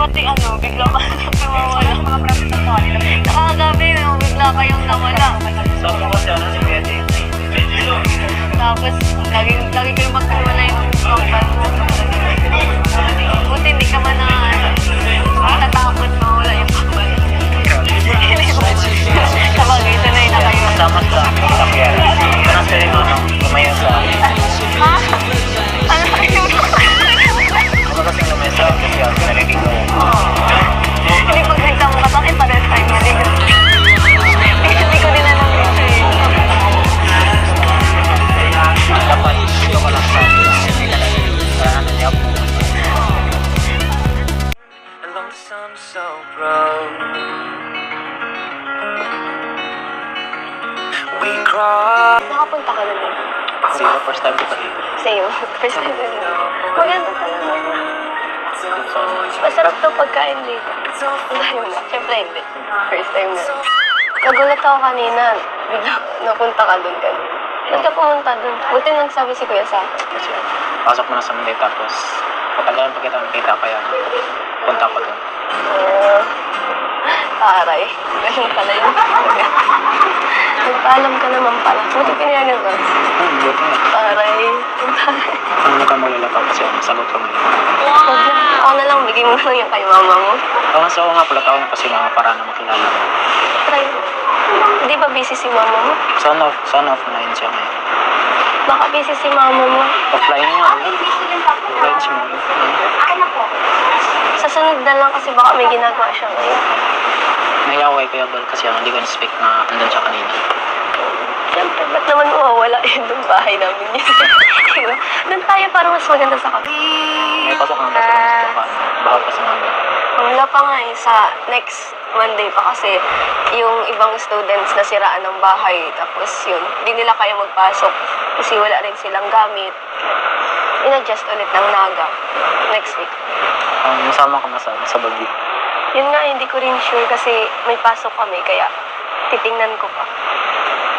pati bigla ka nawawala. Mga bracket ng body. Nakakagabi, bigla kayong nawala. Sabi ko kasi si Betty. Tapos, lagi kayong magkawala yung kambal mo. Buti hindi ka man natatakot mawala yung kambal. Sabagay, sanay na kayo. Kasama sa sakyan. Kanas ka rin lumayo sa... Ha? Ano kayo? Ano kasing lumayo sa sakyan? Narinig ko. Hindi pag nagsama ka sa akin, parang tayo maligas. Hindi ko din alam ito eh. Dapat dito ka lang sa hindi ka lang niya po. Along the sun so proud we cry. Nakapunta ka na din. Sila, first time ko dito. Sa'yo, first time na din. Maganda talaga. Masarap to pagkain dito. Dahil na, syempre hindi. First time na. Nagulat ako kanina. Bigla napunta ka dun ka. Ba't ka pumunta dun? Buti nang sabi si Kuya sa akin. Kasi pasok mo na sa Monday tapos patagalan pa kita makita kaya punta ko dun. Taray. Ganun pala yun. Nagpaalam ka naman pala. Buti pinayagan ko. Buti nga. Taray. Ano ka malala pa kasi sagot ko ngayon. Huwag na. Ako na lang, bigay mo na lang yan kay mama mo. So nga pala tao na kasi mga para na makilala mo. Try. Hindi ba busy si mama mo? Son of na yun siya ngayon. Baka busy si mama mo. Offline niya. Offline siya ngayon. Sa sunod na lang kasi baka may ginagawa siya ngayon. Nahiya ko kay Kuya Bal kasi hindi ko na-speak na andun siya kanina. Siyempre, ba't naman mawawala yun doon bahay namin yun? Diba? Doon tayo para mas maganda sa kami. May pasok ng baso ka. Bahag pa sa mga. Wala pa nga sa next Monday pa kasi yung ibang students na siraan ng bahay. Tapos yun, hindi nila kaya magpasok kasi wala rin silang gamit. In-adjust ulit ng Naga next week. Masama ko na sa Bagyo. Yun nga, hindi ko rin sure kasi may pasok kami kaya titingnan ko pa.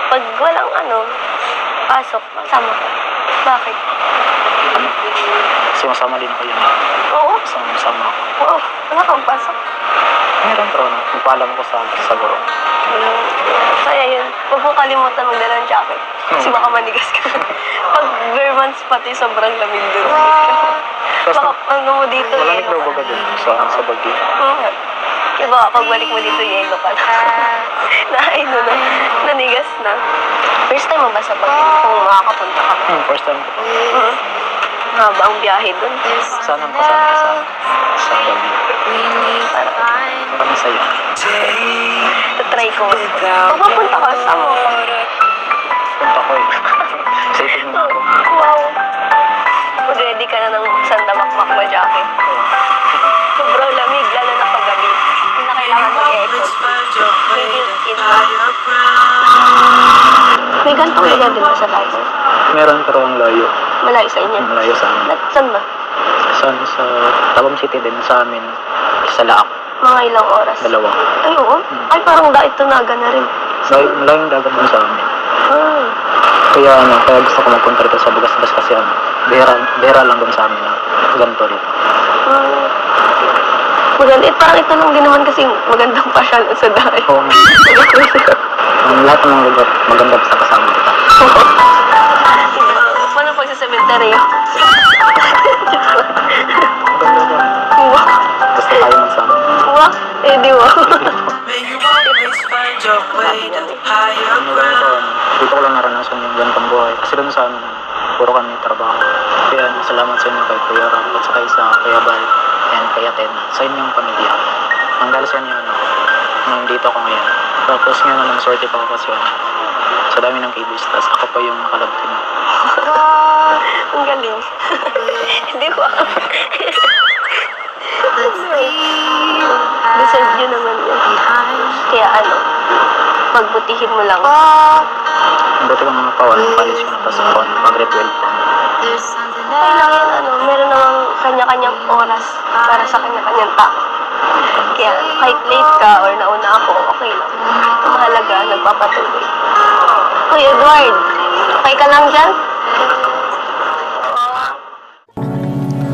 Pag walang pasok, masama ka. Bakit? Kasi masama din ako yun. Oo. Masama ako. Oo, wala kang pasok. Meron pero magpaalam ko sa guro. Kaya yun, huwag mong kalimutan magdala ng jacket. Kasi baka manigas ka. Pag bare months pati sobrang lamig doon. Baka mo dito Malamig daw baga dun sa Bagyo. Diba, pagbalik mo dito, yelo ka na. Nanigas na. First time mo ba sa Bagyo kung makakapunta ka? First time ko. Haba ang biyahe doon. Sana ko sa Bagyo. Maraming sa'yo. Tatry ko. Pag mapunta ka, sama ka. Punta ko eh. Isipin mo ako. Wow. Mag-ready ka na ng sandamakmak na jacket. Sobrang lamig, lalo na paggabi. Hindi na kailangan mag-aircon. May built-in na. May gantong lugar din ba sa bahay? Meron pero ang layo. Malayo sa inyo? Malayo sa amin. Saan ba? Sa Tabam City din sa amin. Sa Laak. Mga ilang oras? 2. Ay, oo. Ay, parang dait to Naga na rin. Malayong dagat din sa amin. Kaya gusto ko magpunta rito sa Bagasbas kasi bihira lang dun sa amin na ganito rito. Maganda. Parang ito lang din naman kasi magandang pasyal sa dahil. Oo. Lahat ng mga lugar maganda sa kasama kita. Paano pag sa cemetery? Gusto tayo magsama. Wah, di ba? Dito ko lang naranasan yung ganitong buhay. Kasi dun sa amin, puro kami trabaho. Kaya salamat sa inyo kay Kuya Ram at saka sa Kuya Bal and Kuya Ted sa inyong pamilya. Hanggang sa inyo, nandito ako ngayon. Tapos nga naman, swerte pa ako kasi sa dami ng kibis. Tapos ako pa yung nakalabtin. Ang galing. Di ba? Deserve nyo naman yun. Kaya pagbutihin mo lang. Buti ko mga pawan, college ko na tapos ako, mag-grade 12 pa. Kailangan meron namang kanya-kanyang oras para sa kanya-kanyang tao. Kaya kahit late ka or nauna ako, okay lang. Ito mahalaga, nagpapatuloy. Kuya Edward, okay ka lang dyan?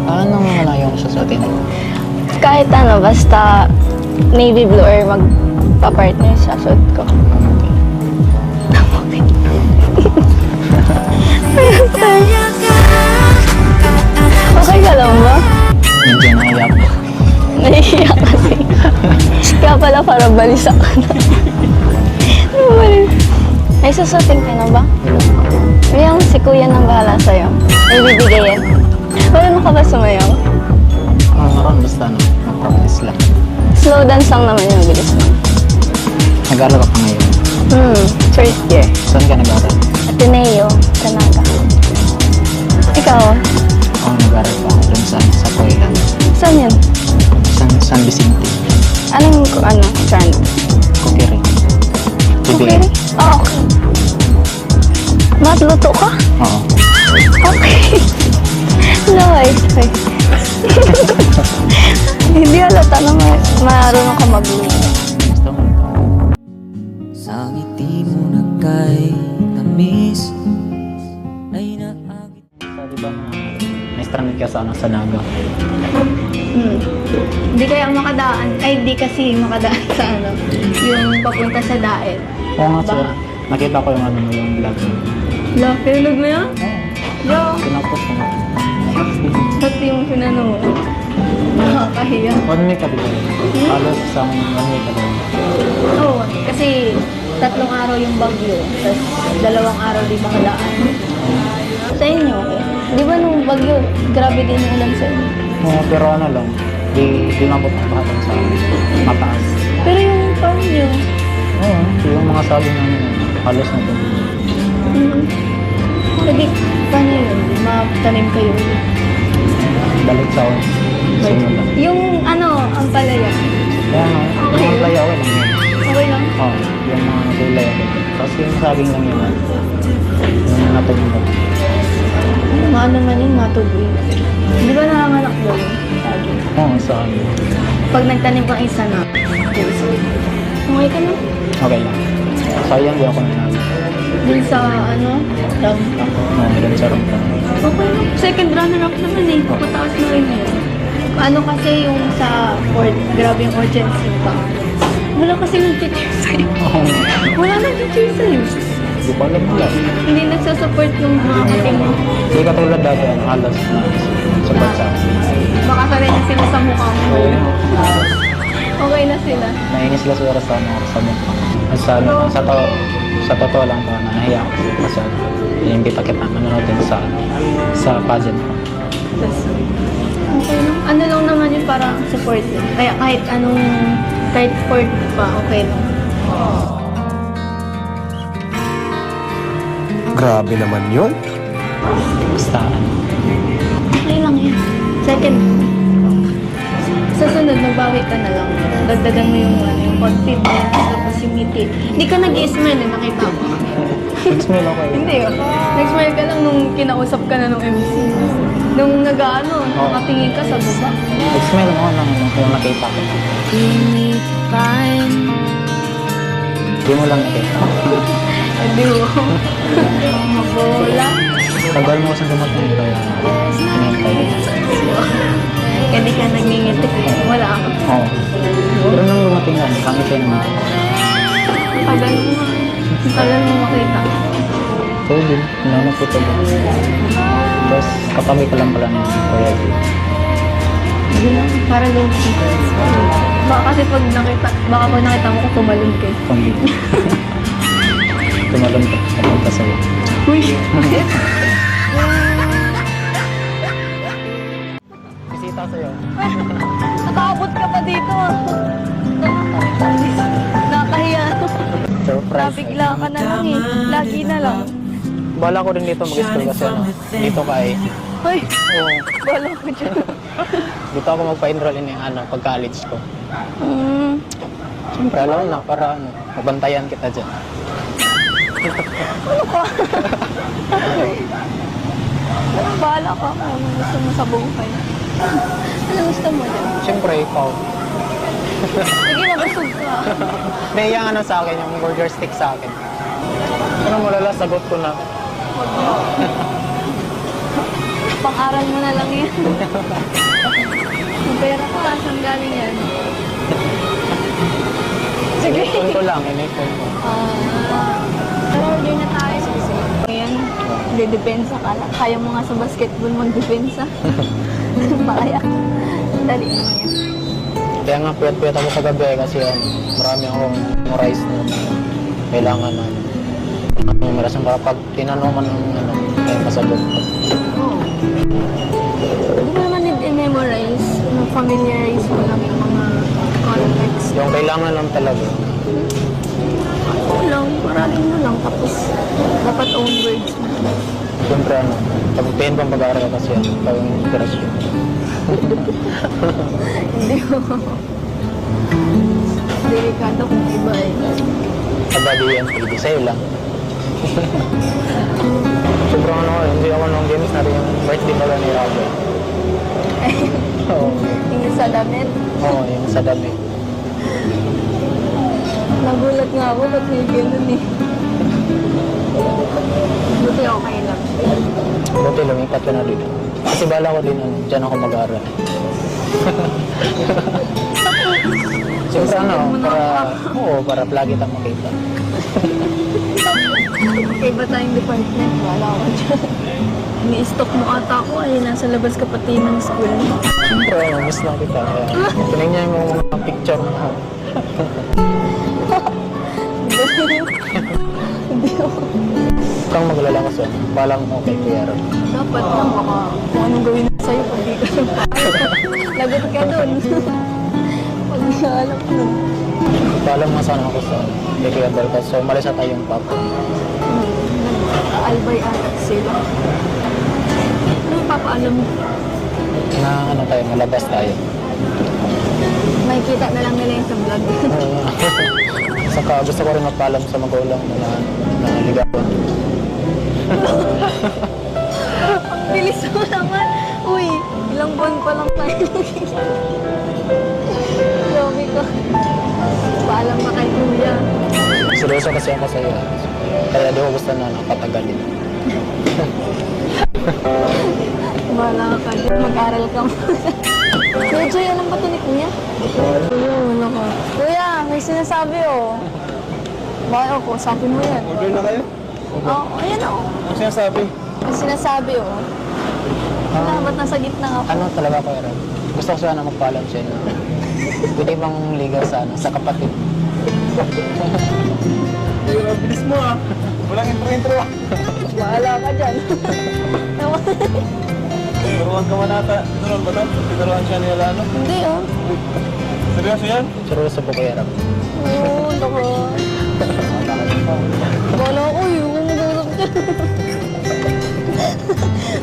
Paano malayo ko siya sa atin? Kahit ano, basta navy blue or magpa-partner sa suit ko. Okay. Okay ka lang ba? Medyo naiyak. Nahihiya kasi. Kaya pala para balisa ka na. Ano ba rin? May susuting ka na ba? Yung si kuya nang bahala sa'yo. May bibigay yan. Wala ka ba sumayaw? Meron basta ano, mag-practice lang. Slow dance lang naman yung bilis mo. Nag-aaral ka pa ngayon. First year. Saan ka nag-aaral? Ateneo, Canaga. Ikaw? Ako nag-aaral pa ako dun sa Coilan. Saan yan? San Vicente. Anong, strand? Kukiri. Okay. Oh, okay. Matluto ka? Oo. Okay. No, okay. Hindi halata na marunong ka mag-luto. Gusto mo? Sa ngiti mo na kay tamis ay naagit. Sabi ba na may stranded ka sa Naga? Hindi kaya makadaan, ay di kasi makadaan sa yung papunta sa Daet. Oo nga sir. Nakita ko yung yung vlog mo. Lo, pinulog mo yan? Yo, Pinapos ko nga. pati yung pinano mo. Nakakahiya. 1 week ka dito. Halos isang 1 week ka dito. Oo, kasi 3 araw yung bagyo, tapos 2 araw di makadaan. Sa inyo, okay? Di ba nung bagyo, grabe din yung ulan sa inyo? Oo, pero ano lang, di nabot ang bahatan sa mataas. Pero yung farm nyo, Oo, yung mga sabi namin, halos na ito. Kasi paano yun? Matanim kayo. Balik sa simula. Yung ang palaya. Kaya nga, Okay. yung playa okay lang yun. Okay lang. Oo, yung mga gulay okay. Tapos yung saging lang yun, yung natuloy mo. Mga naman yun, matuloy. Di ba nanganganak daw yun? Sabi. Oo, sa akin. Pag nagtanim kang isa na, okay ka na? Okay lang. Sayang di ako nanalo. Dun sa round pa. Oo, ilan sa rin pa. Okay lang. Second runner-up naman eh. Pataas na rin yun. Kasi yung sa court, grabe yung urgency pa. Wala kasi nag-cheer sa'yo. Oo, Wala nag-cheer sa'yo. di ko alam wala. Hindi nagsasupport yung mga katim mo. Di katulad dati, halos na support sa akin. Baka sanay na sila sa mukha mo. Okay na sila. Nainis sila siguro sa mukha. Sa totoo lang po, nahiya ako kasi inimbita kita manonood din sa pageant ko. Okay lang. Ano lang naman yun, parang support lang. Kaya kahit support pa, okay lang. Grabe naman yun. Basta Okay lang yun. Second, sa sunod, magbawi ka na lang. Dagdagan mo yung confidence, tapos yung ngiti. Hindi ka nag-i-smile, nakita ko. nag-smile ako eh. Hindi yun. Nag-smile ka lang nung kinausap ka na nung MC. Nung nakatingin ka sa baba. Nag-smile ako nung nakita ko. Di mo lang nakita. Hindi mo. Mabola. Tagal mo kasi dumating kaya hinihintay ko. Kaya di ka nagngingiti. Wala ako. Oo. Pero nung dumating nga, nakangiti naman. Tagal mo. Tagal mo makita. So din, hinanap ko ito din. Tapos katabi ka lang pala ng Kuya G. Hindi lang. Para low key. Baka kasi pag nakita mo ko tumalon ka. Kundi. Tumalon ka, napunta sa'yo. Uy! Bisita sa'yo. Nakaabot ka pa dito Nakahiya. Surprise. Nabigla ka na lang eh. Lagi na lang. Bala ko rin dito mag-school kasi dito ka eh. Hoy! Oo. Bala ko dyan. Dito ako magpa-enroll in yung pag-college ko. Siyempre, alam na, para mabantayan kita dyan. Bahala ka kung ano gusto mo sa buhay. Ano gusto mo dyan? Siyempre, ikaw. Sige, nabusog ka. May yung sa akin, yung burger stick sa akin. Ano malala, sagot ko na. Pang-aral mo na lang yan. May pera ka, saan galing yan? Sige. Inipon ko lang, inipon ko. Pero order na tayo. Sige. Ayan, dedepensa ka lang. Kaya mo nga sa basketball magdepensa. Kaya. Dali naman yan. Kaya nga, puyat-puyat ako sa gabi kasi marami akong rice na kailangan na numeras ang kapag tinanong man ay masagot. Oo. Hindi mo naman need i-memorize. Familiarize mo lang yung mga context. Yung kailangan lang talaga. Oo lang, maragin mo lang. Tapos, dapat own words mo. Siyempre pag-pain pang pag-aaral kasi yung inspirasyon. Hindi mo. Delikado kung iba eh. Sa body yan, pwede sa'yo lang. Sobrang hindi ako nung games na rin yung birthday pala ni Rago. Oo. Yung sa damit. Oo, yung sa dami. Nagulat nga ako, ba't may ganun eh. Buti okay lang. Buti lumipat ko na dito. Kasi bala ko din dyan ako mag-aaral. Siyempre para lagi tayong makita. Okay ba tayong department? Wala ako dyan. Ni-stock mo ata ako eh. Nasa labas ka pati ng school. Siyempre, miss na kita. Kaya tinignan mo mga picture mo. Hindi ako. Huwag kang maglala kasi. Balang mo kay Kuya Rob. Dapat lang baka kung anong gawin na sa'yo pag di ka lagot ka dun. Pag di ka alam nun. Balang nga sana ako sa kay Kuya Balcas. So, malis na tayong papa. Albay anak sila. Ano yung papaalam mo? Na tayo, malabas tayo. May kita na lang nila yung sa vlog. Saka gusto ko rin magpaalam sa magulang na ligawan. Ang bilis mo naman. Uy, ilang buwan pa lang tayo. Lomi ko. Paalam pa kay kuya. Seryoso kasi ako sa'yo. Kaya di ko gusto na nakatagalin. Wala ka dyan. Mag-aral ka muna. Kuya Joy, alam ba ito ni kuya? Kuya, wala ka. Kuya, may sinasabi oh. Bakit ako? Sabi mo yan. Order na kayo? Oo, ayan oh. Ano sinasabi? May sinasabi oh. Wala, ba't nasa gitna ka? Ano talaga ko, Rob? Gusto ko sana magpaalam siya na pwede bang ligaw sa kapatid. Bilis mo ah. Walang intro-intro ah. Bahala ka dyan. Tinuruan ka man ata. Tinuruan ba ito? Tinuruan siya nila ano? Hindi oh. Seryoso yan? Seryoso po, Kuya Rob. Oo, loko. Wala ko, yung mag-usap dyan.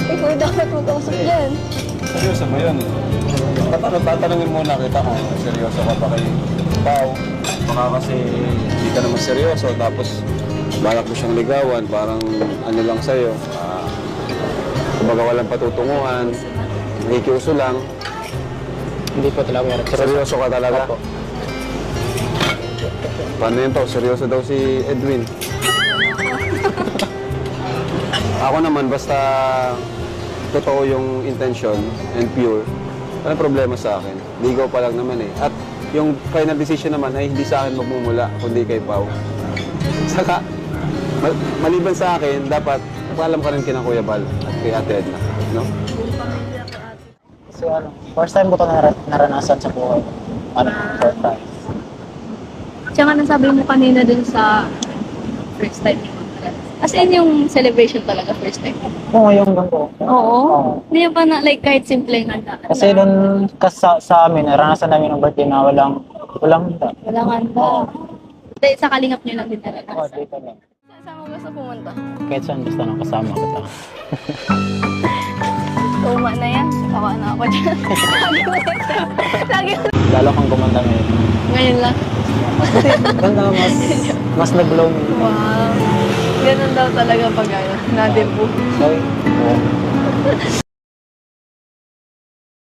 Ikaw dapat mag-usap dyan. Seryoso ba yun? Tatanungin muna kita kung seryoso ka pa kay Pao. Baka kasi hindi ka naman seryoso tapos balak mo siyang ligawan, parang ano lang sa'yo. Kumbaga walang patutunguhan, nakikiuso lang. Hindi po talaga, Kuya Rob. Seryoso ka talaga? Opo. Paano yun to? Seryoso daw si Edwin. Ako naman, basta totoo yung intention and pure, walang problema sa akin. Ligaw pa lang naman eh. At yung final decision naman ay hindi sa akin magmumula, kundi kay Pao. Saka, maliban sa akin, dapat paalam ka rin kina Kuya Bal at kay Ate Edna. No? So first time ko ito naranasan sa buhay. First time. Tsaka nasabi mo kanina dun sa first time ni Mama. As in yung celebration talaga, first time. Oo, yung ganito. Oo. Hindi pa na, like, kahit simple nga na. Kasi doon sa amin, naranasan namin ng birthday na walang handa. Walang handa. Hindi, sa kalingap nyo lang din talaga. Oo, dito lang. Saan mo gusto pumunta? Kahit saan basta nang kasama kita. Tuma na yan. Tawa na ako dyan. Lagi mo. Lalo kang kumanda ngayon. Ngayon lang. Ganda, mas nag-blow me. Wow. Ganun daw talaga pag ano, na-debut. Sorry. Oo.